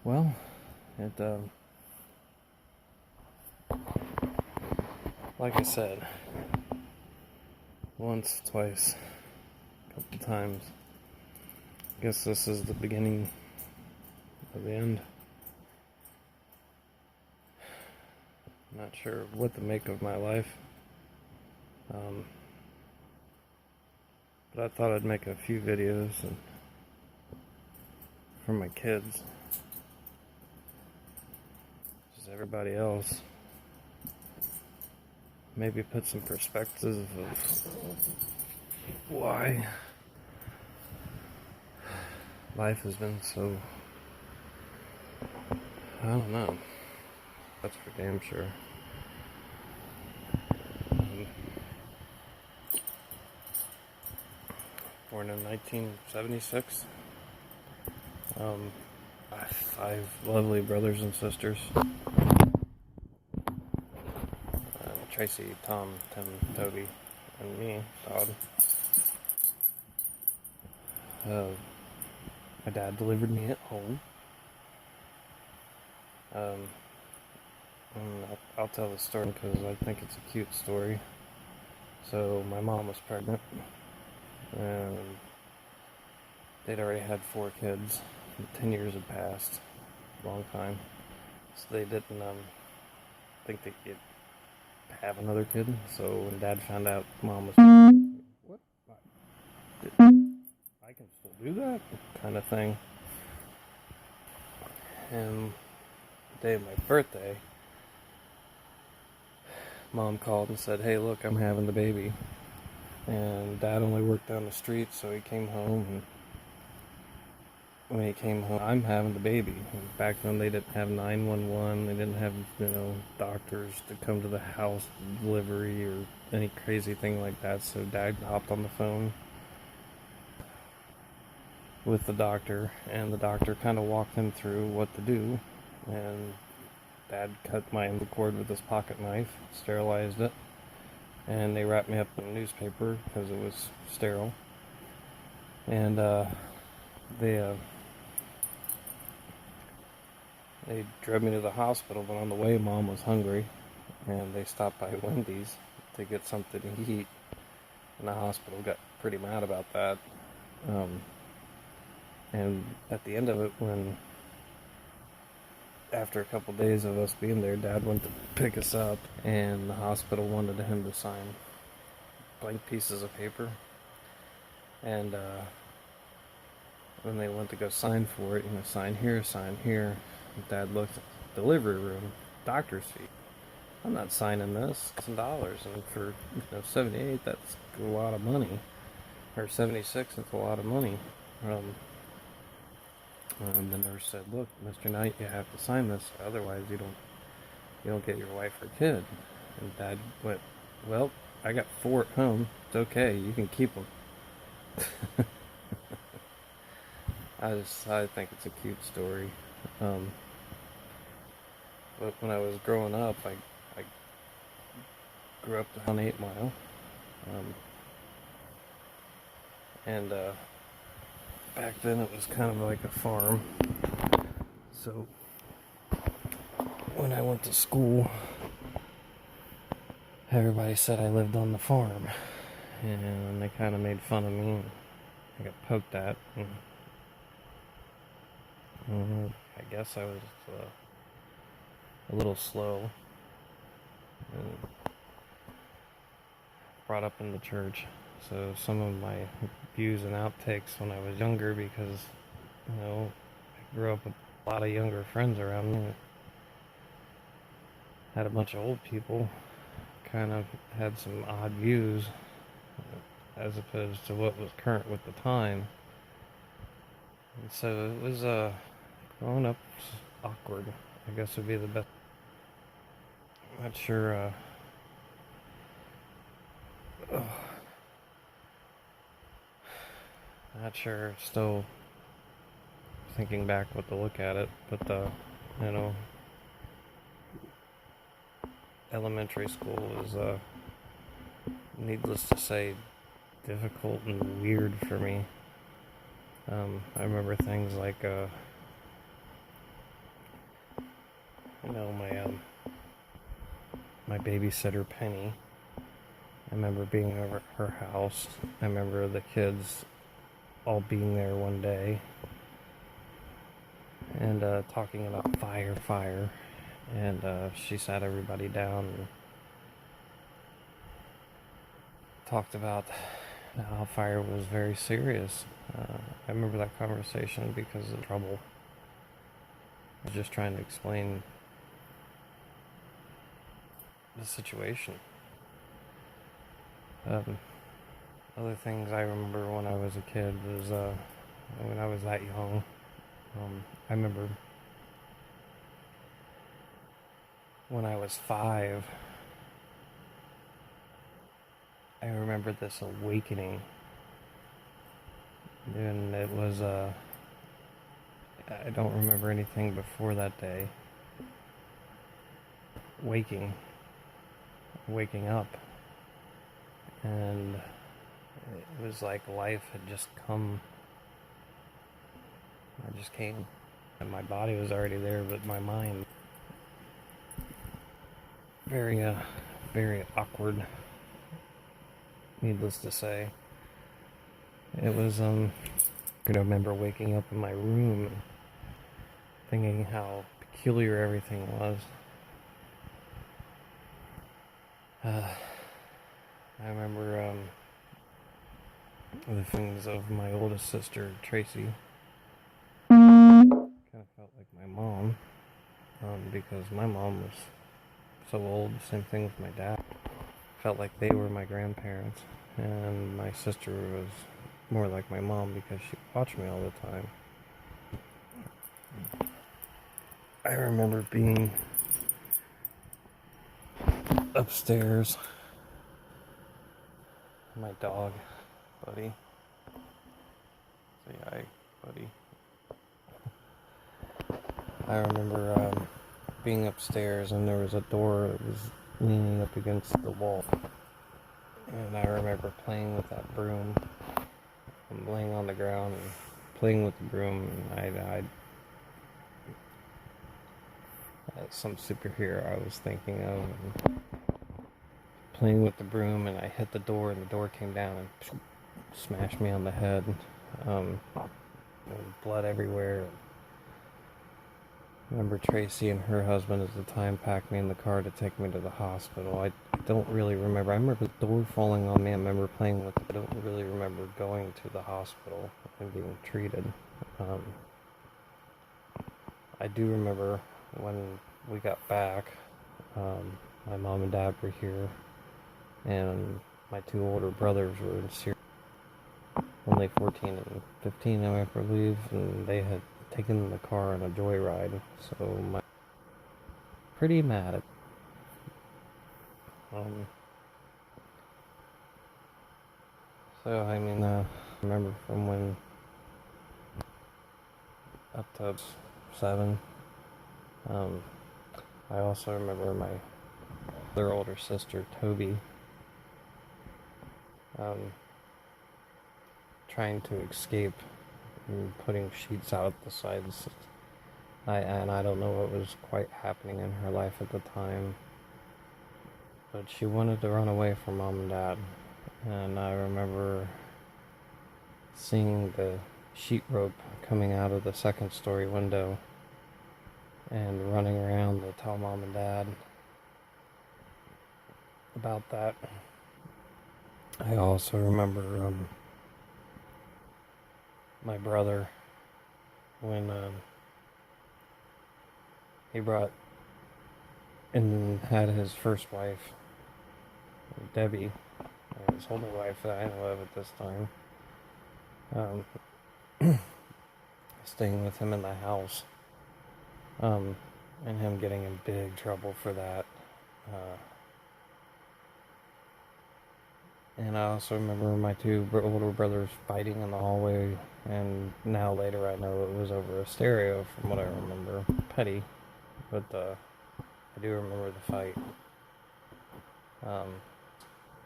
Well, it, like I said, once, twice, a couple times. I guess this is the beginning of the end. I'm not sure what to make of my life. But I thought I'd make a few videos for my kids. Just everybody else. Maybe put some perspective of why life has been so, I don't know. That's for damn sure. Born in 1976. I have 5 lovely brothers and sisters. Tracy, Tom, Tim, Toby, and me, Todd. My dad delivered me at home. And I'll tell the story because I think it's a cute story. So my mom was pregnant, and they'd already had 4 kids. 10 years had passed, a long time. So they didn't think they could have another kid. So when Dad found out Mom was what? I can still do that kind of thing. And the day of my birthday, Mom called and said, "Hey, look, I'm having the baby." And Dad only worked down the street, so he came home. And when he came home, I'm having the baby. And back then, they didn't have 911. They didn't have, doctors to come to the house, delivery, or any crazy thing like that. So Dad hopped on the phone with the doctor, and the doctor kind of walked him through what to do. And Dad cut my umbilical cord with his pocket knife, sterilized it, and they wrapped me up in a newspaper because it was sterile. And they drove me to the hospital, but on the way, Mom was hungry, and they stopped by Wendy's to get something to eat. And the hospital got pretty mad about that. And at the end of it, after a couple days of us being there, Dad went to pick us up, and the hospital wanted him to sign blank pieces of paper. And when they went to go sign for it, sign here, sign here. Dad looked at the delivery room, doctor's fee. I'm not signing this. It's $1, and for 78, that's a lot of money. Or 76, it's a lot of money. And the nurse said, "Look, Mr. Knight, you have to sign this, otherwise you don't get your wife or kid." And Dad went, "Well, I got 4 at home. It's okay. You can keep them." I think it's a cute story. But when I was growing up, I grew up on 8 Mile. And back then it was kind of like a farm. So when I went to school, everybody said I lived on the farm. And they kind of made fun of me. I got poked at. And I guess I was a little slow. And brought up in the church. So some of my views and outtakes when I was younger, because, I grew up with a lot of younger friends around me. Had a bunch of old people, kind of had some odd views as opposed to what was current with the time. And so it was, growing up was awkward, I guess would be the best. I'm not sure, not sure, still thinking back what to look at it, but elementary school was, needless to say, difficult and weird for me. I remember things like, my babysitter Penny. I remember being over at her house. I remember the kids all being there one day and talking about fire. And she sat everybody down and talked about how fire was very serious. I remember that conversation because of trouble. I was just trying to explain the situation. Other things I remember when I was a kid was when I was that young. I remember when I was 5, I remember this awakening. And it was, I don't remember anything before that day. Waking up. And it was like life had just come. It just came. And my body was already there, but my mind, very awkward, needless to say. It was, I remember waking up in my room and thinking how peculiar everything was. I remember, the things of my oldest sister, Tracy. Kind of felt like my mom, because my mom was so old. Same thing with my dad. Felt like they were my grandparents, and my sister was more like my mom because she watched me all the time. I remember being upstairs. My dog, Buddy. Say hi, Buddy. I remember being upstairs and there was a door that was leaning up against the wall. And I remember playing with that broom. I'm laying on the ground and playing with the broom, and I some superhero I was thinking of, and playing with the broom, and I hit the door, and the door came down and smashed me on the head. And blood everywhere. I remember Tracy and her husband at the time packed me in the car to take me to the hospital. I don't really remember. I remember the door falling on me. I remember playing with it. I don't really remember going to the hospital and being treated. I do remember when we got back, my mom and dad were here, and my 2 older brothers were in Syria, only 14 and 15, I believe, and they had taken the car on a joyride, so pretty mad at so I mean, I remember from when up to 7. I also remember my other older sister, Toby, trying to escape and putting sheets out the sides. And I don't know what was quite happening in her life at the time, but she wanted to run away from mom and dad. And I remember seeing the sheet rope coming out of the 2nd story window and running around to tell mom and dad about that. I also remember my brother when he brought and had his first wife, Debbie, his only wife that I know of at this time, staying with him in the house, and him getting in big trouble for that. And I also remember my 2 older brothers fighting in the hallway, and now later I know it was over a stereo from what I remember. Petty, but I do remember the fight.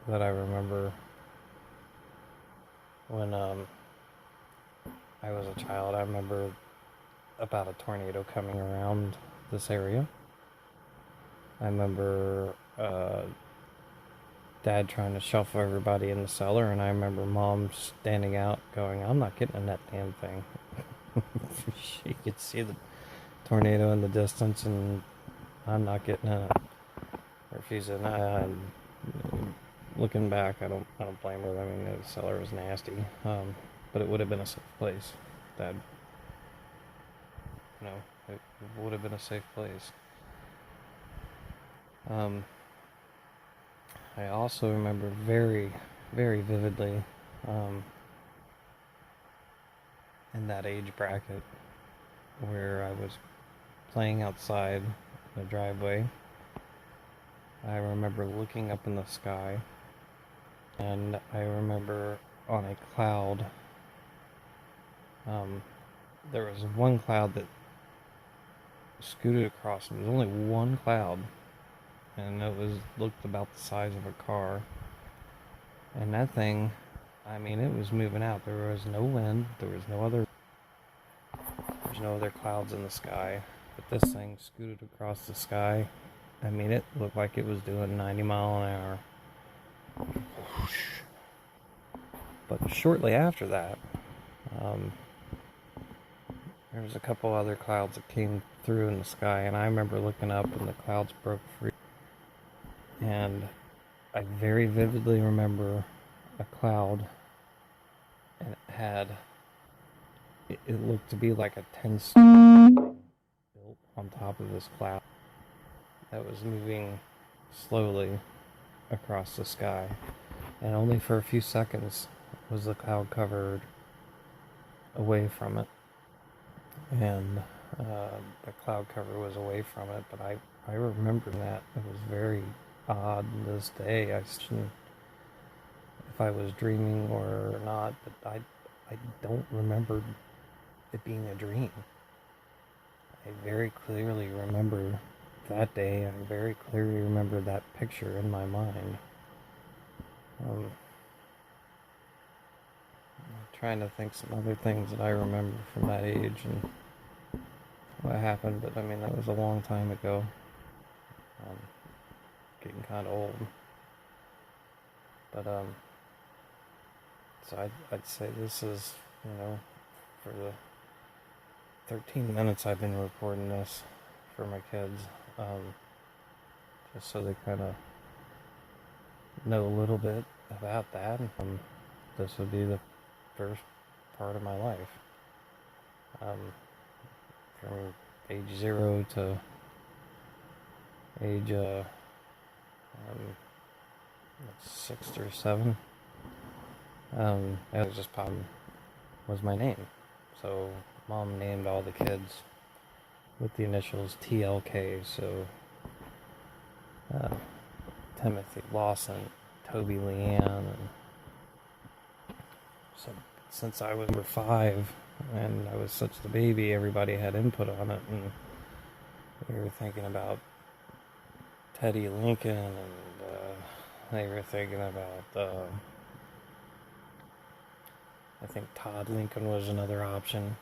That I remember when I was a child. I remember about a tornado coming around this area, I remember Dad trying to shuffle everybody in the cellar, and I remember Mom standing out going, "I'm not getting in that damn thing." She could see the tornado in the distance, and I'm not getting in it. Or she said, "Nah." Looking back, I don't blame her. I mean, the cellar was nasty, but it would have been a safe place. That, you know, it would have been a safe place. Um, I also remember very, very vividly, um, in that age bracket where I was playing outside in the driveway. I remember looking up in the sky, and I remember on a cloud, there was one cloud that scooted across. There was only one cloud, and it looked about the size of a car. And that thing, I mean, it was moving out. There was no wind. There's no other clouds in the sky. But this thing scooted across the sky. I mean, it looked like it was doing 90 mile an hour. But shortly after that, there was a couple other clouds that came through in the sky, and I remember looking up and the clouds broke free. And I very vividly remember a cloud, and it looked to be like a 10-story built on top of this cloud that was moving slowly across the sky. And only for a few seconds was the cloud covered away from it. And the cloud cover was away from it, but I remember that. It was very odd this day. I shouldn't, if I was dreaming or not, but I don't remember it being a dream. I very clearly remember that day. I very clearly remember that picture in my mind. I'm trying to think some other things that I remember from that age and what happened, but I mean, that was a long time ago. Getting kind of old. But, so I'd say this is, for the 13 minutes I've been recording this for my kids, just so they kind of know a little bit about that. This would be the first part of my life. From age 0 to age 6 or 7. It was just Pop was my name. So Mom named all the kids with the initials TLK. So Timothy, Lawson, Toby, Leanne, and so since I was 5 and I was such the baby, everybody had input on it, and we were thinking about Teddy Lincoln, and they were thinking about I think Todd Lincoln was another option,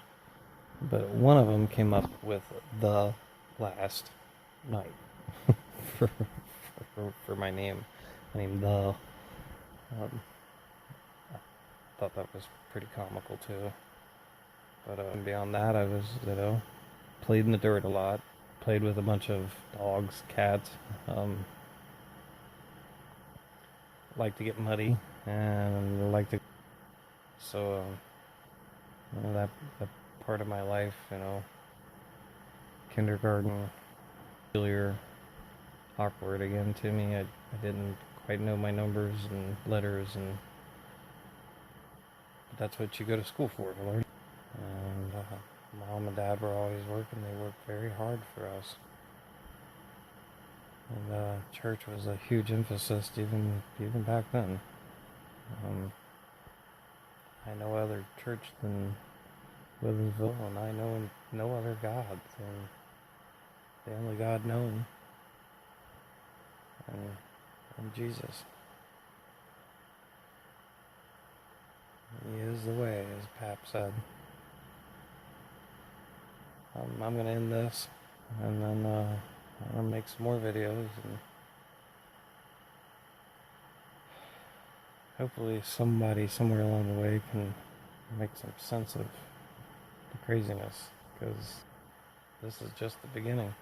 but one of them came up with the last night for my name. My name, the. I thought that was pretty comical too. But beyond that, I was, played in the dirt a lot. Played with a bunch of dogs, cats. Like to get muddy, and like to. So, that part of my life, kindergarten, really awkward again to me. I didn't quite know my numbers and letters, and that's what you go to school for, to learn. And Mom and Dad were always working. They worked very hard for us. And church was a huge emphasis even back then. I know other church than Williamsville, and I know no other God than the only God known, and Jesus. He is the way, as Pap said. I'm going to end this, and then I want to make some more videos, and hopefully somebody somewhere along the way can make some sense of the craziness, because this is just the beginning.